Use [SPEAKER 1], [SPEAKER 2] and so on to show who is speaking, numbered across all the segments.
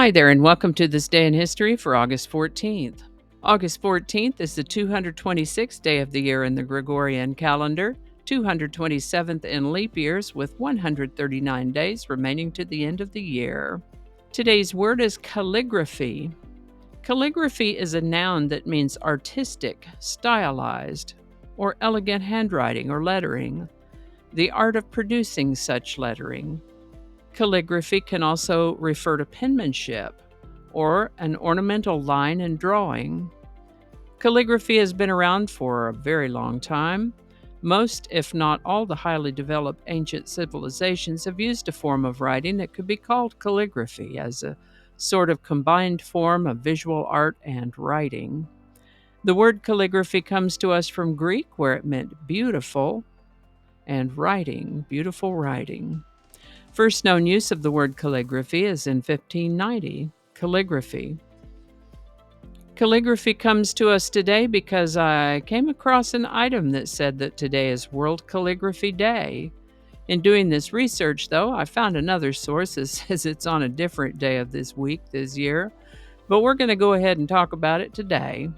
[SPEAKER 1] Hi there, and welcome to this day in history for August 14th. August 14th is the 226th day of the year in the Gregorian calendar, 227th in leap years, with 139 days remaining to the end of the year. Today's word is calligraphy. Calligraphy is a noun that means artistic, stylized, or elegant handwriting or lettering, the art of producing such lettering. Calligraphy can also refer to penmanship or an ornamental line and drawing. Calligraphy has been around for a very long time. Most, if not all, the highly developed ancient civilizations have used a form of writing that could be called calligraphy as a sort of combined form of visual art and writing. The word calligraphy comes to us from Greek, where it meant beautiful, and writing, beautiful writing. First known use of the word calligraphy is in 1590. Calligraphy. Calligraphy comes to us today because I came across an item that said that today is World Calligraphy Day. In doing this research, though, I found another source that says it's on a different day of this week, this year, but we're going to go ahead and talk about it today.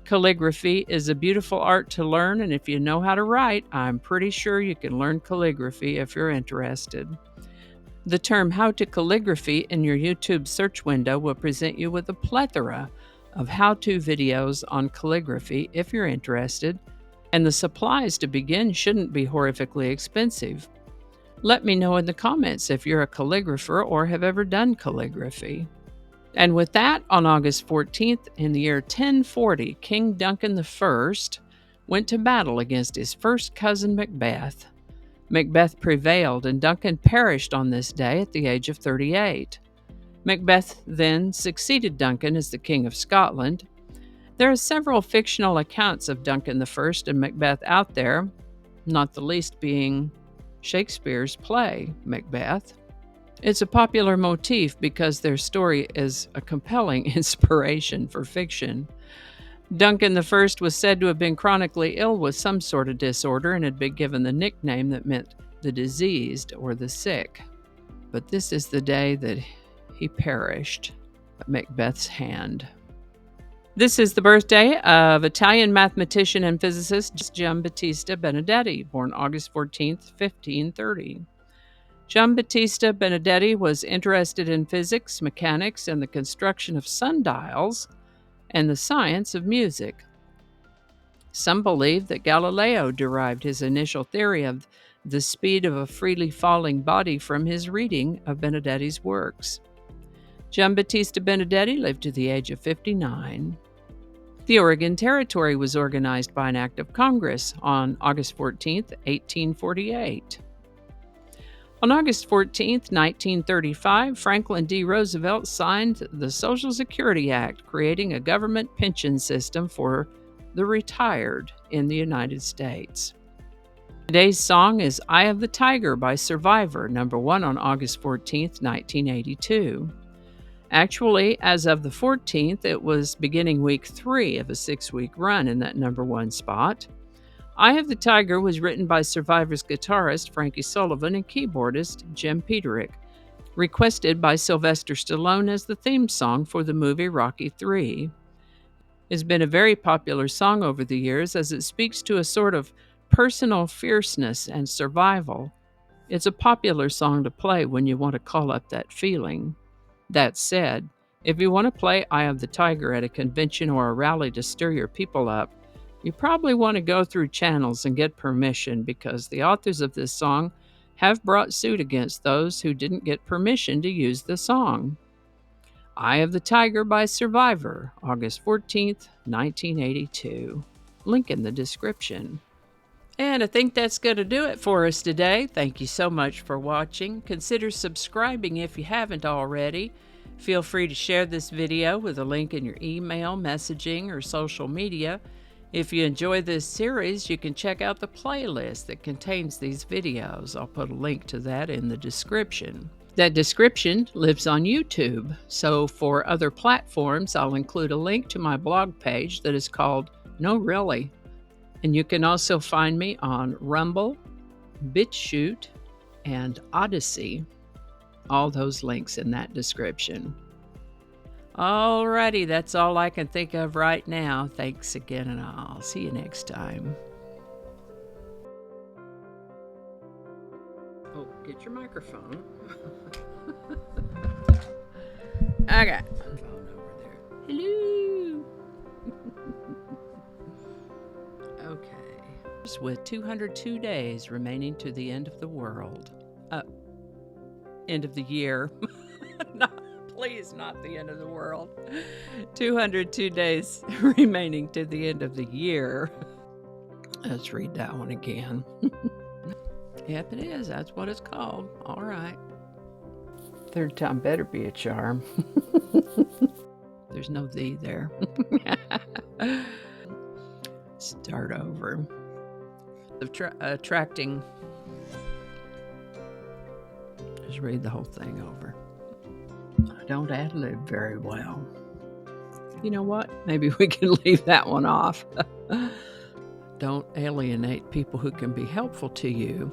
[SPEAKER 1] Calligraphy is a beautiful art to learn, and if you know how to write, I'm pretty sure you can learn calligraphy if you're interested. The term How to Calligraphy in your YouTube search window will present you with a plethora of how-to videos on calligraphy if you're interested, and the supplies to begin shouldn't be horrifically expensive. Let me know in the comments if you're a calligrapher or have ever done calligraphy. And with that, on August 14th in the year 1040, King Duncan I went to battle against his first cousin Macbeth. Macbeth prevailed, and Duncan perished on this day at the age of 38. Macbeth then succeeded Duncan as the King of Scotland. There are several fictional accounts of Duncan I and Macbeth out there, not the least being Shakespeare's play, Macbeth. It's a popular motif because their story is a compelling inspiration for fiction. Duncan I was said to have been chronically ill with some sort of disorder and had been given the nickname that meant the diseased or the sick. But this is the day that he perished at Macbeth's hand. This is the birthday of Italian mathematician and physicist Giambattista Benedetti, born August 14th, 1530. Giambattista Benedetti was interested in physics, mechanics, and the construction of sundials, and the science of music. Some believe that Galileo derived his initial theory of the speed of a freely falling body from his reading of Benedetti's works. Giambattista Benedetti lived to the age of 59. The Oregon Territory was organized by an act of Congress on August 14, 1848. On August 14, 1935, Franklin D. Roosevelt signed the Social Security Act, creating a government pension system for the retired in the United States. Today's song is Eye of the Tiger by Survivor, number 1 on August 14, 1982. Actually, as of the 14th, it was beginning week 3 of a 6-week run in that number 1 spot. Eye of the Tiger was written by Survivor's guitarist Frankie Sullivan and keyboardist Jim Peterick, requested by Sylvester Stallone as the theme song for the movie Rocky III. It's been a very popular song over the years as it speaks to a sort of personal fierceness and survival. It's a popular song to play when you want to call up that feeling. That said, if you want to play Eye of the Tiger at a convention or a rally to stir your people up, you probably want to go through channels and get permission because the authors of this song have brought suit against those who didn't get permission to use the song. Eye of the Tiger by Survivor, August 14th, 1982. Link in the description. And I think that's going to do it for us today. Thank you so much for watching. Consider subscribing if you haven't already. Feel free to share this video with a link in your email, messaging, or social media. If you enjoy this series, you can check out the playlist that contains these videos. I'll put a link to that in the description. That description lives on YouTube, so for other platforms, I'll include a link to my blog page that is called No Really. And you can also find me on Rumble, BitChute, and Odyssey. All those links in that description. Alrighty, that's all I can think of right now. Thanks again, and I'll see you next time. Oh, get your microphone. Okay. Phone over there. Hello. Okay. With 202 days remaining to the end of the world. End of the year. Please, not the end of the world. 202 days remaining to the end of the year. Let's read that one again. Yep, it is. That's what it's called. All right. Third time better be a charm. There's no "the" there. Start over. Attracting. Just read the whole thing over. I don't ad-lib very well. You know what? Maybe we can leave that one off. Don't alienate people who can be helpful to you.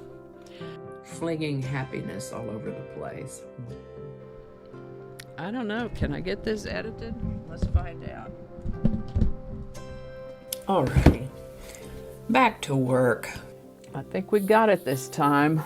[SPEAKER 1] Flinging happiness all over the place. I don't know. Can I get this edited? Let's find out. Alrighty. Back to work. I think we got it this time.